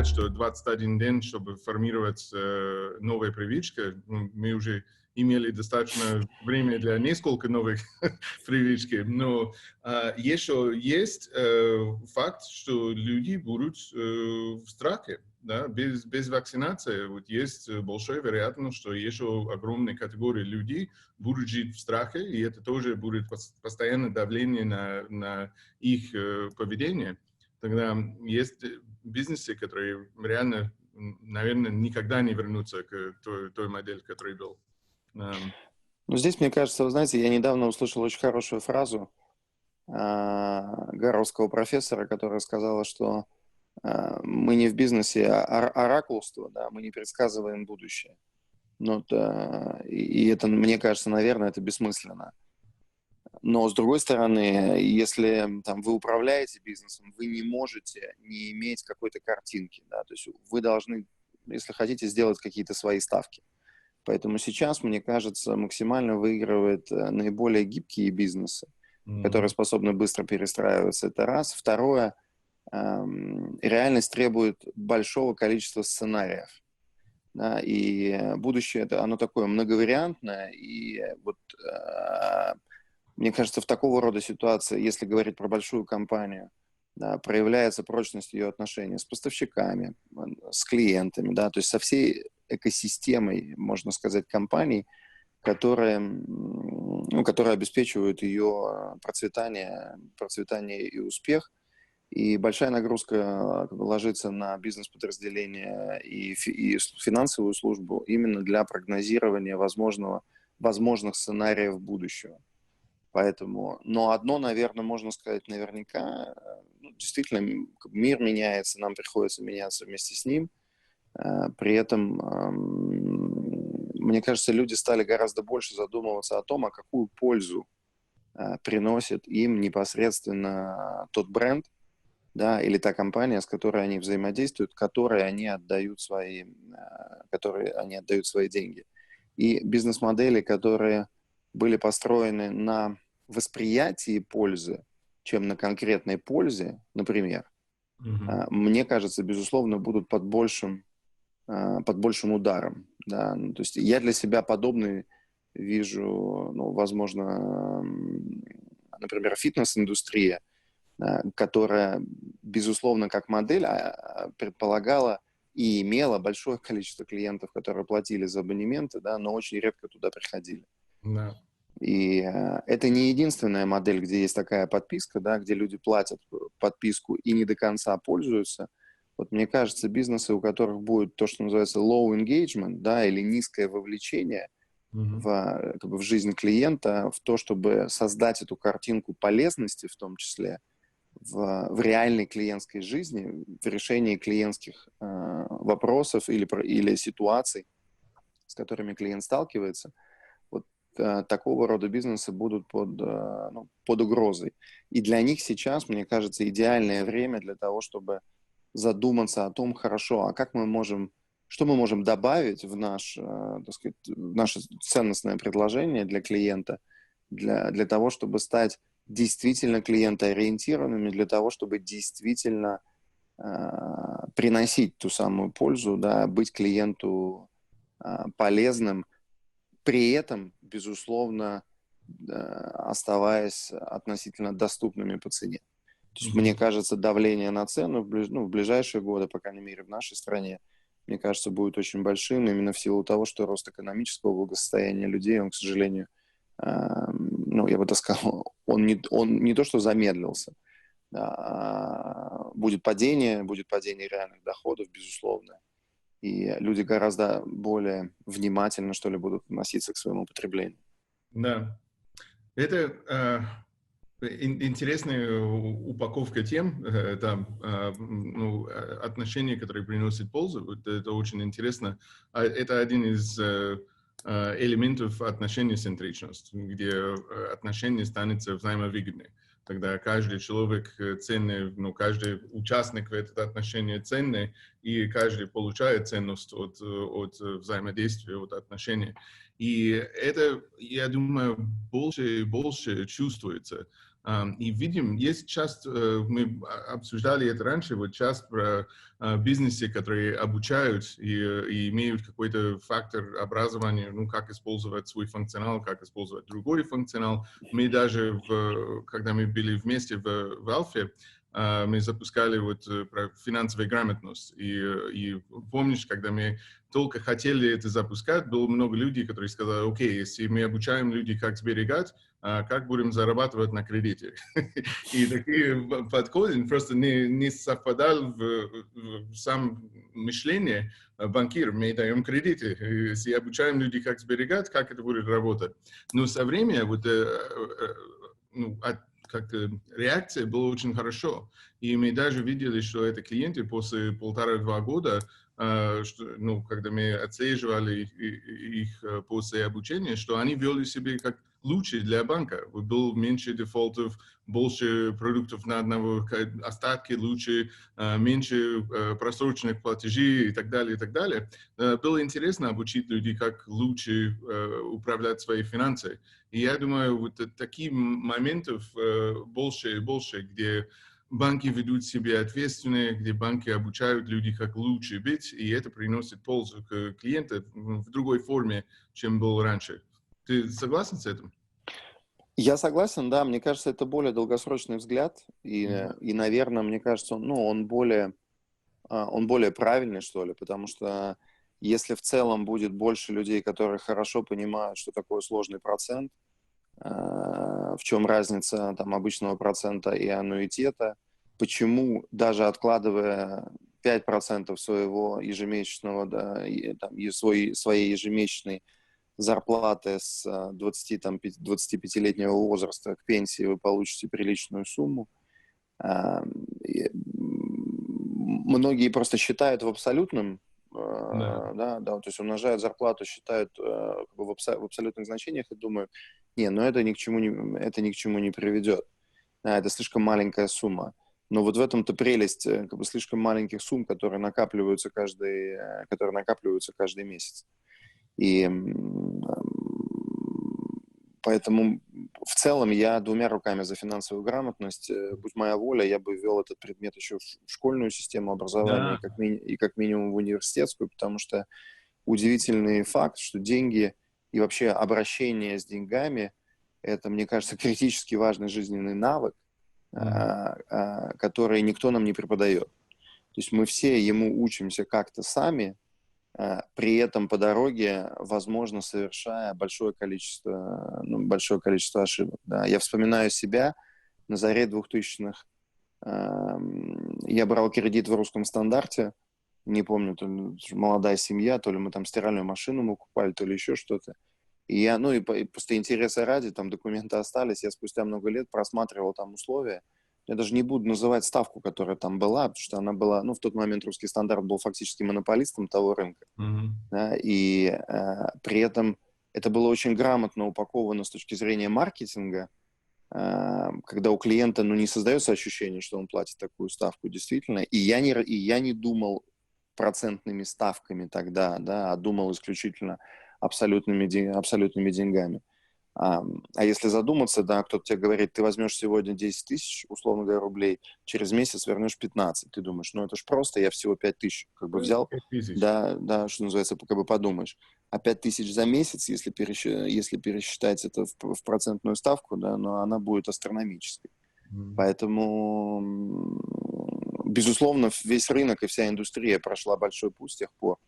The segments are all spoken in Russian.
сказать, что 21 день, чтобы формировать новые привычки. Мы уже имели достаточно времени для нескольких новых привычек. Но еще есть факт, что люди будут в страхе. Да? Без вакцинации вот есть большая вероятность, что еще огромная категория людей будут жить в страхе, и это тоже будет постоянное давление на их поведение. Тогда есть бизнесы, которые реально, наверное, никогда не вернутся к той модели, которая была. Ну, здесь, мне кажется, вы знаете, я недавно услышал очень хорошую фразу гарвардского профессора, которая сказала, что мы не в бизнесе оракулства, да, мы не предсказываем будущее. И это, мне кажется, наверное, это бессмысленно. Но, с другой стороны, если там, вы управляете бизнесом, вы не можете не иметь какой-то картинки. Да? То есть вы должны, если хотите, сделать какие-то свои ставки. Поэтому сейчас, мне кажется, максимально выигрывают наиболее гибкие бизнесы, которые способны быстро перестраиваться. Это раз. Второе, реальность требует большого количества сценариев. Да, и будущее, оно такое многовариантное. И вот, мне кажется, в такого рода ситуации, если говорить про большую компанию, да, проявляется прочность ее отношений с поставщиками, с клиентами, да, то есть со всей экосистемой, можно сказать, компаний, которые обеспечивают ее процветание и успех. И большая нагрузка ложится на бизнес-подразделения и финансовую службу именно для прогнозирования возможных сценариев будущего. Поэтому, но одно, наверное, можно сказать наверняка, действительно, мир меняется, нам приходится меняться вместе с ним. При этом, мне кажется, люди стали гораздо больше задумываться о том, а какую пользу приносит им непосредственно тот бренд, да, или та компания, с которой они взаимодействуют, которой они отдают свои деньги. И бизнес-модели, которые были построены на восприятии пользы, чем на конкретной пользе, например, мне кажется, безусловно, будут под большим ударом. Да? То есть я для себя подобный вижу, возможно, например, фитнес-индустрия, которая, безусловно, как модель предполагала и имела большое количество клиентов, которые платили за абонементы, да, но очень редко туда приходили. Да. И это не единственная модель, где есть такая подписка, да, где люди платят подписку и не до конца пользуются. Вот мне кажется, бизнесы, у которых будет то, что называется low engagement, да, или низкое вовлечение в жизнь клиента, в то, чтобы создать эту картинку полезности, в том числе в реальной клиентской жизни, в решении клиентских вопросов или ситуаций, с которыми клиент сталкивается, вот такого рода бизнесы будут под угрозой. И для них сейчас, мне кажется, идеальное время для того, чтобы задуматься о том, хорошо, что мы можем добавить в наше ценностное предложение для клиента, для того, чтобы стать действительно клиентоориентированными, для того, чтобы действительно приносить ту самую пользу, да, быть клиенту полезным, при этом, безусловно, оставаясь относительно доступными по цене. То есть, мне кажется, давление на цену в ближайшие годы, по крайней мере, в нашей стране, мне кажется, будет очень большим именно в силу того, что рост экономического благосостояния людей, он, к сожалению, я бы так сказал, он не то что замедлился. Будет падение реальных доходов, безусловно. И люди гораздо более внимательно, что ли, будут относиться к своему потреблению. Да. Это интересная упаковка тем, отношения, которые приносят пользу. Это очень интересно. Это один из элементов отношений центричности, где отношения становятся взаимовыгодны. Тогда каждый человек ценный, каждый участник в это отношение ценный, и каждый получает ценность от взаимодействия, от отношений. И это, я думаю, больше и больше чувствуется. И видим, есть часть, мы обсуждали это раньше, вот часть про бизнесы, которые обучают и имеют какой-то фактор образования, ну, как использовать свой функционал, как использовать другой функционал. Мы даже, когда мы были вместе в Алфе, мы запускали вот про финансовую грамотность. И помнишь, когда мы только хотели это запускать, было много людей, которые сказали: окей, если мы обучаем людей, как сберегать, как будем зарабатывать на кредите. И такие подходы просто не совпадали в самом мышлении банкир. Мы даем кредиты, если обучаем людей, как сберегать, как это будет работать. Но со временем вот, ну, как-то реакция была очень хорошо. И мы даже видели, что это клиенты после 1,5-2 года, что, ну, когда мы отслеживали их после обучения, что они вели себя как лучше для банка. Было меньше дефолтов, больше продуктов на одного, остатки лучше, меньше просроченных платежей и так далее, и так далее. Было интересно обучить людей, как лучше управлять своей финансами. И я думаю, вот таких моментов больше и больше, где банки ведут себя ответственно, где банки обучают людей, как лучше быть, и это приносит пользу к клиенту в другой форме, чем было раньше. Ты согласен с этим? Я согласен, да, мне кажется, это более долгосрочный взгляд, и наверное, мне кажется, он более правильный, что ли, потому что если в целом будет больше людей, которые хорошо понимают, что такое сложный процент, в чем разница там обычного процента и аннуитета, почему даже откладывая 5% своего ежемесячного, да, своей ежемесячной зарплаты с 25-летнего возраста к пенсии вы получите приличную сумму. Многие просто считают в абсолютном, Да. то есть умножают зарплату, считают в абсолютных значениях и думают: не, ну это ни к чему не приведет. Это слишком маленькая сумма. Но вот в этом-то прелесть слишком маленьких сумм, которые накапливаются каждый месяц. И поэтому в целом я 2 руками за финансовую грамотность. Будь моя воля, я бы ввел этот предмет еще в школьную систему образования Да. и как минимум в университетскую, потому что удивительный факт, что деньги и вообще обращение с деньгами — это, мне кажется, критически важный жизненный навык, который никто нам не преподает. То есть мы все ему учимся как-то сами, при этом по дороге, возможно, совершая большое количество ошибок. Да. Я вспоминаю себя на заре 2000-х. Я брал кредит в русском стандарте. Не помню, то ли молодая семья, то ли мы там стиральную машину мы покупали, то ли еще что-то. И я, и просто интереса ради, там документы остались, я спустя много лет просматривал там условия. Я даже не буду называть ставку, которая там была, потому что она была, в тот момент русский стандарт был фактически монополистом того рынка. Да, и при этом это было очень грамотно упаковано с точки зрения маркетинга, когда у клиента, не создается ощущение, что он платит такую ставку действительно. И я не думал процентными ставками тогда, да, а думал исключительно абсолютными деньгами. А если задуматься, да, кто-то тебе говорит: ты возьмешь сегодня 10 тысяч, условно говоря, рублей, через месяц вернешь 15. Ты думаешь: это ж просто, я всего 5 тысяч взял, 5000. да, что называется, подумаешь. А 5 тысяч за месяц, если пересчитать это в процентную ставку, да, но она будет астрономической. Поэтому, безусловно, весь рынок и вся индустрия прошла большой путь с тех пор.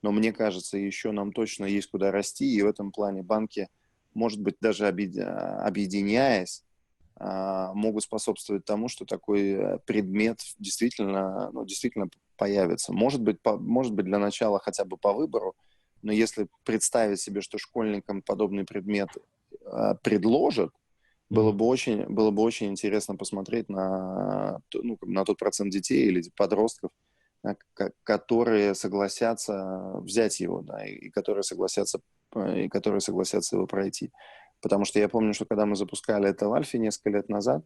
Но мне кажется, еще нам точно есть куда расти, и в этом плане банки, может быть, даже объединяясь, могут способствовать тому, что такой предмет действительно появится. Может быть, для начала хотя бы по выбору, но если представить себе, что школьникам подобный предмет предложат, было бы очень интересно посмотреть на тот процент детей или подростков, которые согласятся взять его, да, и которые согласятся его пройти. Потому что я помню, что когда мы запускали это в Альфе несколько лет назад,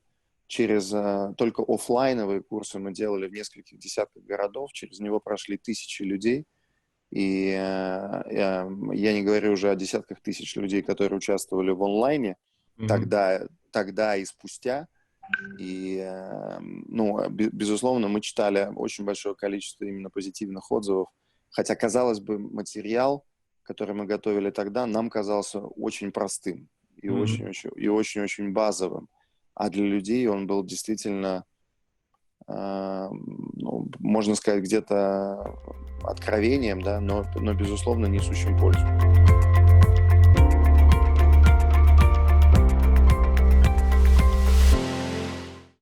через только офлайновые курсы мы делали в нескольких десятках городов, через него прошли тысячи людей, и я не говорю уже о десятках тысяч людей, которые участвовали в онлайне тогда и спустя. И, безусловно, мы читали очень большое количество именно позитивных отзывов. Хотя, казалось бы, материал, который мы готовили тогда, нам казался очень простым и очень-очень базовым. А для людей он был действительно, можно сказать, где-то откровением, да, но безусловно, несущим пользу.